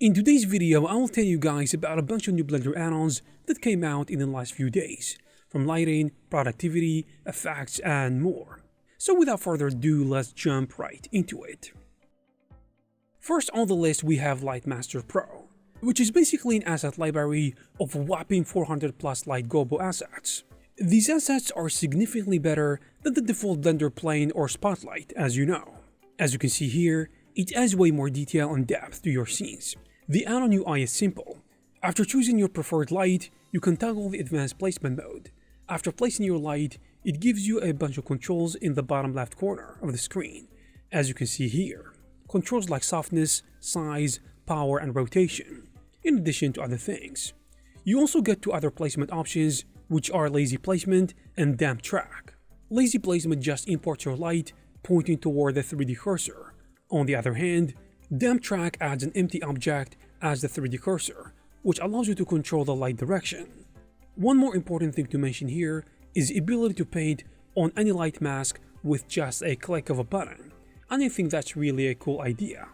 In today's video, I will tell you guys about a bunch of new Blender add-ons that came out in the last few days, from lighting, productivity, effects, and more. So without further ado, let's jump right into it. First on the list we have Lightmaster Pro, which is basically an asset library of a whopping 400 plus light gobo assets. These assets are significantly better than the default Blender plane or spotlight, as you know. As you can see here, it adds way more detail and depth to your scenes. The add-on UI is simple. After choosing your preferred light, you can toggle the advanced placement mode. After placing your light, it gives you a bunch of controls in the bottom left corner of the screen, as you can see here. Controls like softness, size, power, and rotation, in addition to other things. You also get two other placement options, which are lazy placement and damp track. Lazy placement just imports your light pointing toward the 3D cursor. On the other hand, damp track adds an empty object as the 3D cursor, which allows you to control the light direction. One more important thing to mention here is the ability to paint on any light mask with just a click of a button, and I think that's really a cool idea.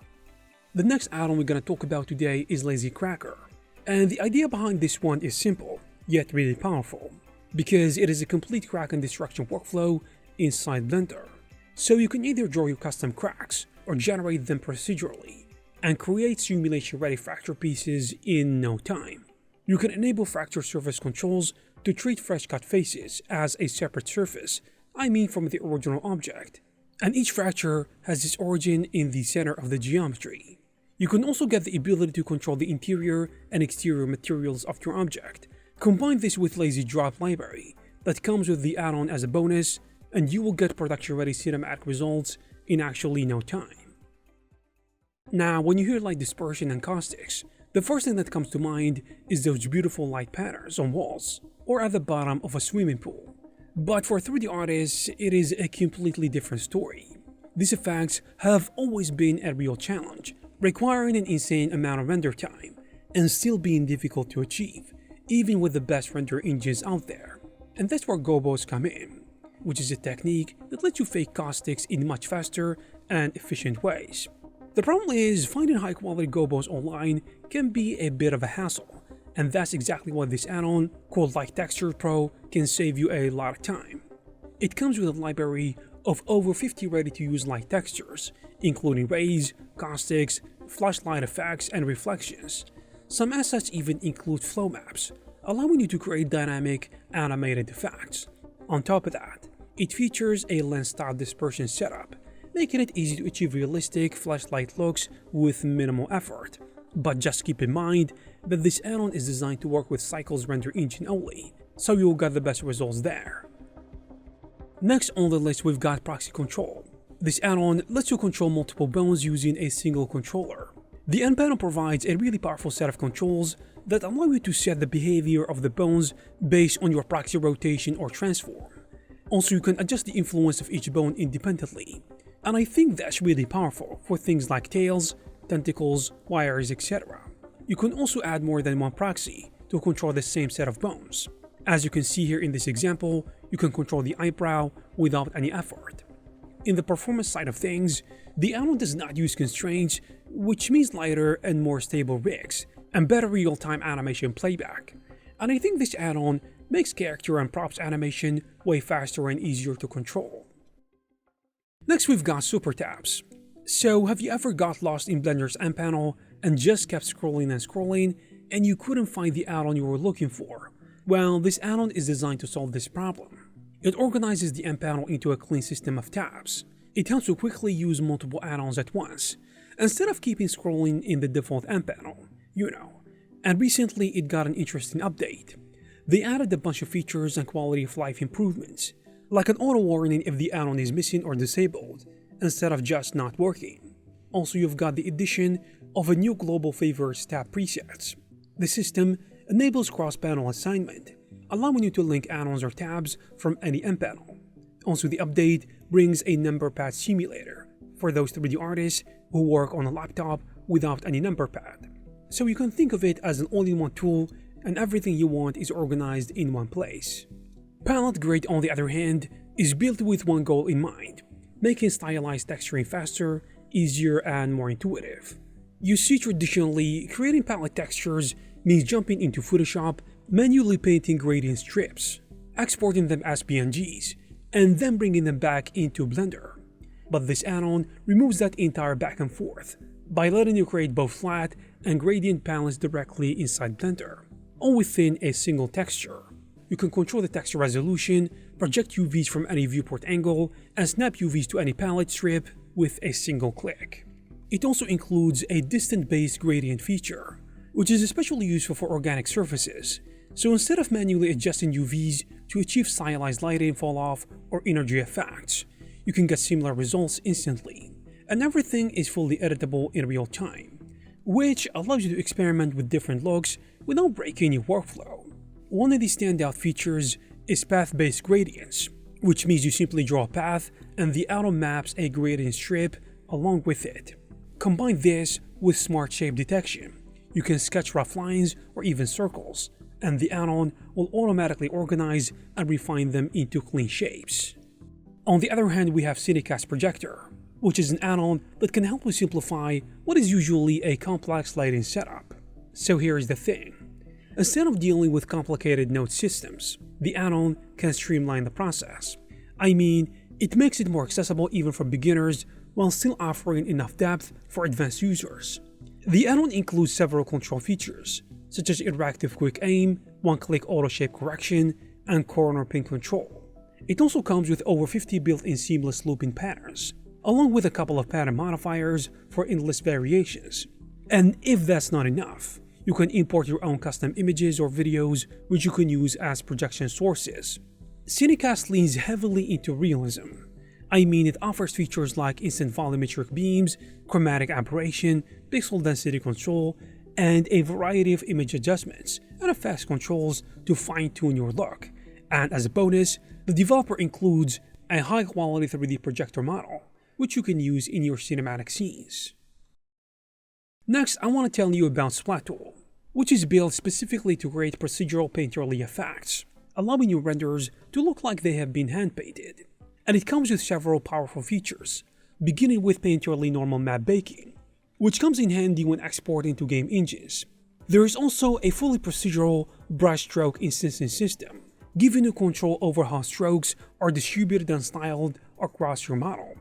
The next add-on we're gonna talk about today is Lazy Cracker, and the idea behind this one is simple, yet really powerful, because it is a complete crack and destruction workflow inside Blender. So you can either draw your custom cracks or generate them procedurally, and create simulation-ready fracture pieces in no time. You can enable fracture surface controls to treat fresh cut faces as a separate surface, from the original object, and each fracture has its origin in the center of the geometry. You can also get the ability to control the interior and exterior materials of your object. Combine this with Lazy Drop library that comes with the add-on as a bonus, and you will get production-ready cinematic results in actually no time. Now, when you hear light dispersion and caustics, the first thing that comes to mind is those beautiful light patterns on walls or at the bottom of a swimming pool. But for 3D artists, it is a completely different story. These effects have always been a real challenge, requiring an insane amount of render time and still being difficult to achieve, even with the best render engines out there. And that's where gobos come in, which is a technique that lets you fake caustics in much faster and efficient ways. The problem is, finding high quality gobos online can be a bit of a hassle, and that's exactly what this add-on, called Lightmaster Pro, can save you a lot of time. It comes with a library of over 50 ready-to-use light textures, including rays, caustics, flashlight effects, and reflections. Some assets even include flow maps, allowing you to create dynamic, animated effects. On top of that, it features a lens-style dispersion setup, making it easy to achieve realistic flashlight looks with minimal effort. But just keep in mind that this add-on is designed to work with Cycle's render engine only, so you'll get the best results there. Next on the list we've got Proxy Control. This add-on lets you control multiple bones using a single controller. The end panel provides a really powerful set of controls that allow you to set the behavior of the bones based on your proxy rotation or transform. Also, you can adjust the influence of each bone independently, and I think that's really powerful for things like tails, tentacles, wires, etc. You can also add more than one proxy to control the same set of bones. As you can see here in this example, you can control the eyebrow without any effort. In the performance side of things, the add-on does not use constraints, which means lighter and more stable rigs, and better real-time animation playback. And I think this add-on makes character and props animation way faster and easier to control. Next we've got Supertabs. So have you ever got lost in Blender's end panel and just kept scrolling and scrolling and you couldn't find the add-on you were looking for? Well, this add-on is designed to solve this problem. It organizes the end panel into a clean system of tabs. It helps you quickly use multiple add-ons at once, instead of keeping scrolling in the default end panel, And recently it got an interesting update. They added a bunch of features and quality of life improvements, like an auto warning if the add-on is missing or disabled, instead of just not working. Also, you've got the addition of a new global favorites tab presets. The system enables cross-panel assignment, allowing you to link add-ons or tabs from any end panel. Also, the update brings a number pad simulator for those 3D artists who work on a laptop without any number pad. So you can think of it as an all-in-one tool, and everything you want is organized in one place. Palettegrid, on the other hand, is built with one goal in mind: making stylized texturing faster, easier, and more intuitive. You see, traditionally, creating palette textures means jumping into Photoshop, manually painting gradient strips, exporting them as PNGs, and then bringing them back into Blender. But this add-on removes that entire back and forth by letting you create both flat and gradient palettes directly inside Blender, all within a single texture. You can control the texture resolution, project UVs from any viewport angle, and snap UVs to any palette strip with a single click. It also includes a distant-based gradient feature, which is especially useful for organic surfaces. So instead of manually adjusting UVs to achieve stylized lighting falloff or energy effects, you can get similar results instantly, and everything is fully editable in real time, which allows you to experiment with different looks without breaking your workflow. One of the standout features is path-based gradients, which means you simply draw a path and the auto maps a gradient strip along with it. Combine this with smart shape detection. You can sketch rough lines or even circles, and the add-on will automatically organize and refine them into clean shapes. On the other hand, we have Cinecast Projector, which is an add-on that can help you simplify what is usually a complex lighting setup. So here is the thing. Instead of dealing with complicated node systems, the add-on can streamline the process. I mean, it makes it more accessible even for beginners while still offering enough depth for advanced users. The add-on includes several control features, such as interactive quick aim, one-click auto shape correction, and corner pin control. It also comes with over 50 built-in seamless looping patterns, along with a couple of pattern modifiers for endless variations. And if that's not enough, you can import your own custom images or videos which you can use as projection sources. Cinecast leans heavily into realism. I mean, it offers features like instant volumetric beams, chromatic aberration, pixel density control, and a variety of image adjustments and effects controls to fine-tune your look. And as a bonus, the developer includes a high-quality 3D projector model, which you can use in your cinematic scenes. Next, I want to tell you about Splatool, which is built specifically to create procedural painterly effects, allowing your renders to look like they have been hand-painted. And it comes with several powerful features, beginning with painterly normal map baking, which comes in handy when exporting to game engines. There is also a fully procedural brushstroke instancing system, giving you control over how strokes are distributed and styled across your model.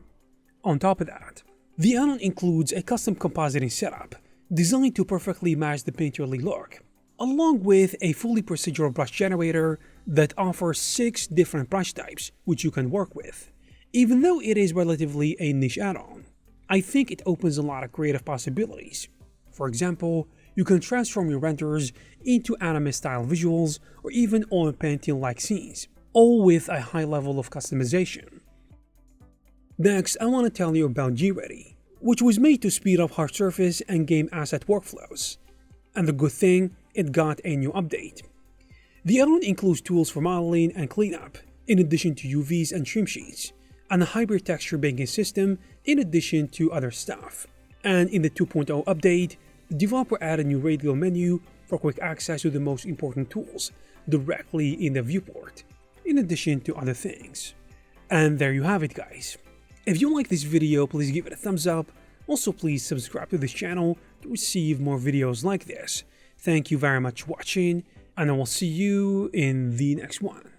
On top of that, the add-on includes a custom compositing setup designed to perfectly match the painterly look, along with a fully procedural brush generator that offers 6 different brush types which you can work with. Even though it is relatively a niche add-on, I think it opens a lot of creative possibilities. For example, you can transform your renders into anime-style visuals or even oil painting-like scenes, all with a high level of customization. Next, I want to tell you about GReady, which was made to speed up hard surface and game asset workflows. And the good thing, it got a new update. The add-on includes tools for modeling and cleanup, in addition to UVs and trim sheets, and a hybrid texture banking system in addition to other stuff. And in the 2.0 update, the developer added a new radial menu for quick access to the most important tools directly in the viewport, in addition to other things. And there you have it, guys. If you like this video, please give it a thumbs up. Also, please subscribe to this channel to receive more videos like this. Thank you very much for watching, and I will see you in the next one.